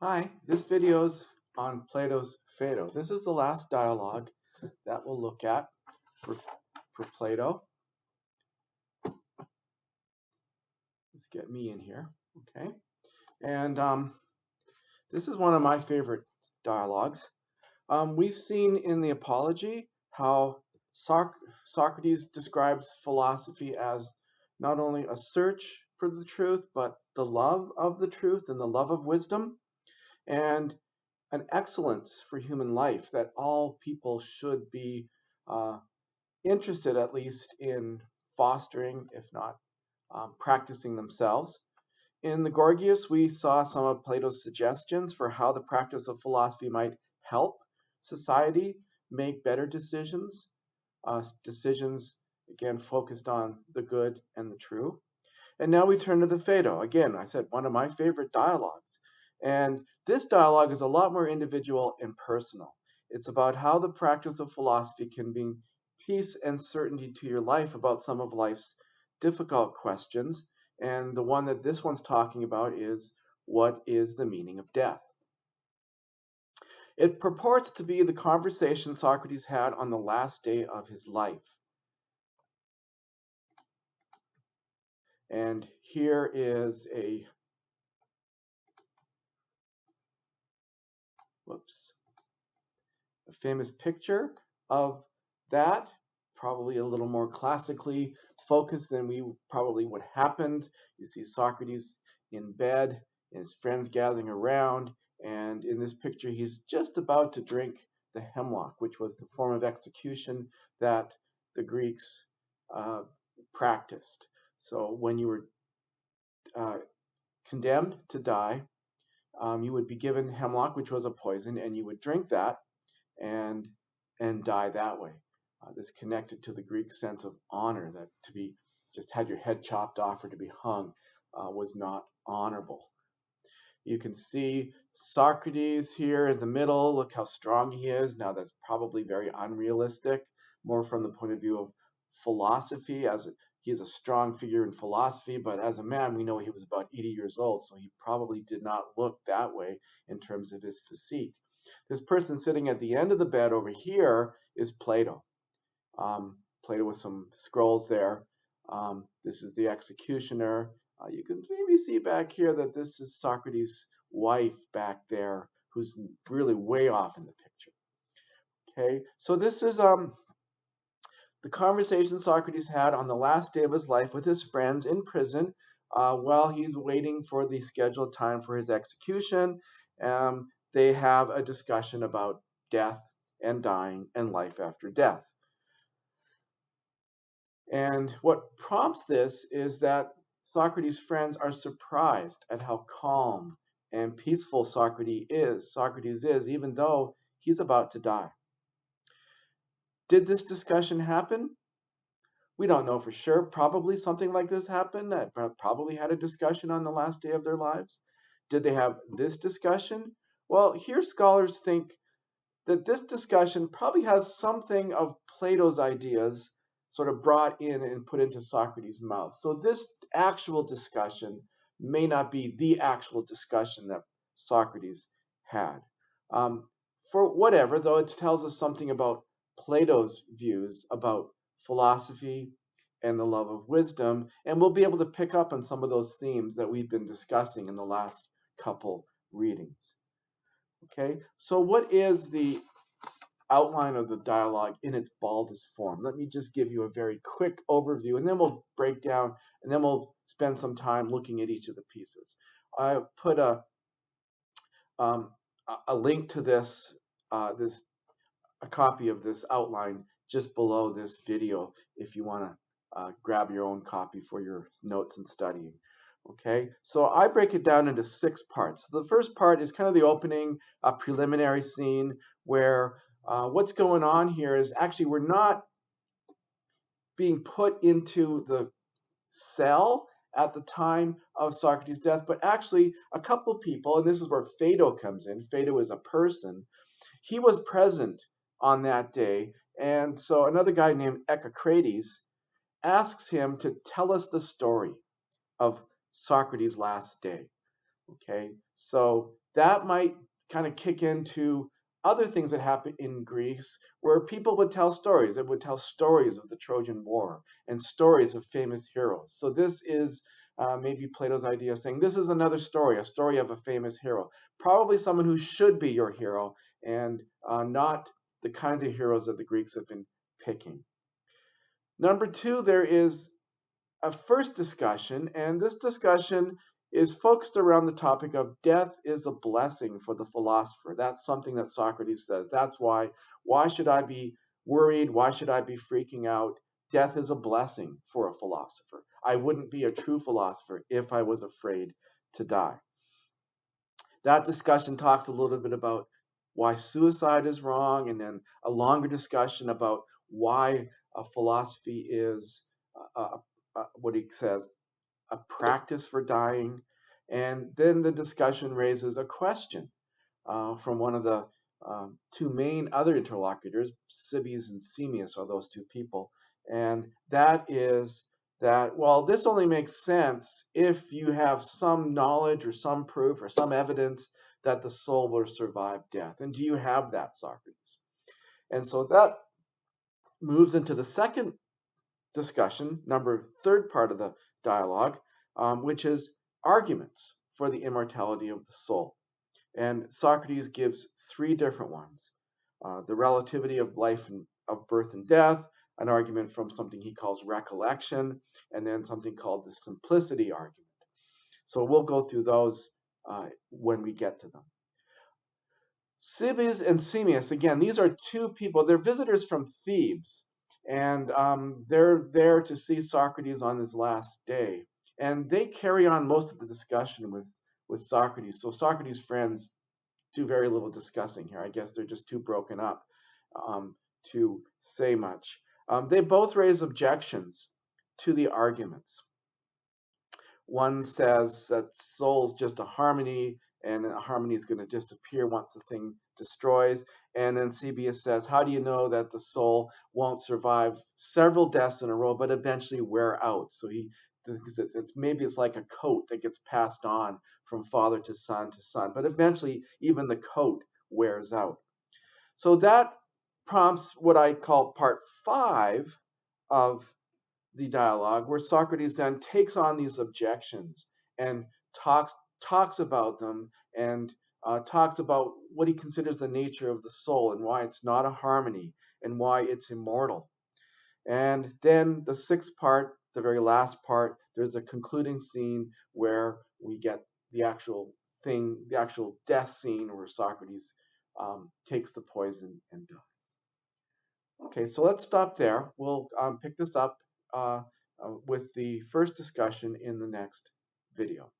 Hi, this video's on Plato's Phaedo. This is the last dialogue that we'll look at for, for Plato. Let's get me in here, okay? And this is one of my favorite dialogues. We've seen in the Apology how Socrates describes philosophy as not only a search for the truth, but the love of the truth and the love of wisdom, and an excellence for human life that all people should be uh, interested at least in fostering, if not practicing themselves. In the Gorgias, we saw some of Plato's suggestions for how the practice of philosophy might help society make better decisions, decisions again focused on the good and the true. And now we turn to the Phaedo. Again, I said one of my favorite dialogues. And this dialogue is a lot more individual and personal. It's about how the practice of philosophy can bring peace and certainty to your life about some of life's difficult questions. And the one that this one's talking about is, what is the meaning of death? It purports to be the conversation Socrates had on the last day of his life. And here is a famous picture of that, probably a little more classically focused than we probably would happened. You see Socrates in bed and his friends gathering around, and in this picture he's just about to drink the hemlock, which was the form of execution that the Greeks uh, practiced. So when you were uh, condemned to die, you would be given hemlock, which was a poison, and you would drink that and die that way. This connected to the Greek sense of honor, that to be just had your head chopped off or to be hung was not honorable. You can see Socrates here in the middle. Look how strong he is. Now that's probably very unrealistic, more from the point of view of philosophy, as he is a strong figure in philosophy, but as a man, we know he was about 80 years old, so he probably did not look that way in terms of his physique. This person sitting at the end of the bed over here is Plato. Plato with some scrolls there. This is the executioner. You can maybe see back here that this is Socrates' wife back there, who's really way off in the picture. Okay, so this is the conversation Socrates had on the last day of his life with his friends in prison while he's waiting for the scheduled time for his execution. They have a discussion about death and dying and life after death. And what prompts this is that Socrates' friends are surprised at how calm and peaceful Socrates is, even though he's about to die. Did this discussion happen? We don't know for sure. Probably something like this happened. Probably had a discussion on the last day of their lives. Did they have this discussion? Well, here scholars think that this discussion probably has something of Plato's ideas sort of brought in and put into Socrates' mouth. So this actual discussion may not be the actual discussion that Socrates had. For whatever, though, it tells us something about Plato's views about philosophy and the love of wisdom, and we'll be able to pick up on some of those themes that we've been discussing in the last couple readings. Okay, so what is the outline of the dialogue in its baldest form? Let me just give you a very quick overview, and then we'll break down, and then we'll spend some time looking at each of the pieces. I put a link to this, a copy of this outline just below this video if you want to grab your own copy for your notes and studying. Okay, so I break it down into 6 parts. So the first part is kind of the opening, preliminary scene where what's going on here is actually we're not being put into the cell at the time of Socrates' death, but actually a couple people, and this is where Phaedo comes in. Phaedo is a person. He was present on that day, and so another guy named Echecrates asks him to tell us the story of Socrates' last day. Okay, so that might kind of kick into other things that happen in Greece where people would tell stories. They would tell stories of the Trojan War and stories of famous heroes. So this is maybe Plato's idea of saying this is another story, a story of a famous hero, probably someone who should be your hero and not the kinds of heroes that the Greeks have been picking. Number two, there is a first discussion, and this discussion is focused around the topic of death is a blessing for the philosopher. That's something that Socrates says. That's why should I be worried? Why should I be freaking out? Death is a blessing for a philosopher. I wouldn't be a true philosopher if I was afraid to die. That discussion talks a little bit about why suicide is wrong, and then a longer discussion about why philosophy is what he says a practice for dying. And then the discussion raises a question from one of the two main other interlocutors, Cebes and Semius are those two people. And that is that, well, this only makes sense if you have some knowledge or some proof or some evidence that the soul will survive death. And do you have that, Socrates? And so that moves into the second discussion, third part of the dialogue, which is arguments for the immortality of the soul. And Socrates gives three different ones. The relativity of life and of birth and death, an argument from something he calls recollection, and then something called the simplicity argument. So we'll go through those when we get to them. Cebes and Semius, again, these are two people. They're visitors from Thebes, and they're there to see Socrates on his last day. And they carry on most of the discussion with Socrates. So Socrates' friends do very little discussing here. I guess they're just too broken up to say much. They both raise objections to the arguments. One says that soul's just a harmony, and a harmony is going to disappear once the thing destroys. And then Cebes says, how do you know that the soul won't survive several deaths in a row, but eventually wear out? So maybe it's like a coat that gets passed on from father to son, but eventually even the coat wears out. So that prompts what I call part 5 of the dialogue, where Socrates then takes on these objections and talks about them and talks about what he considers the nature of the soul and why it's not a harmony and why it's immortal. And then the sixth part, the very last part, there's a concluding scene where we get the actual death scene where Socrates takes the poison and dies. Okay, so let's stop there. We'll pick this up with the first discussion in the next video.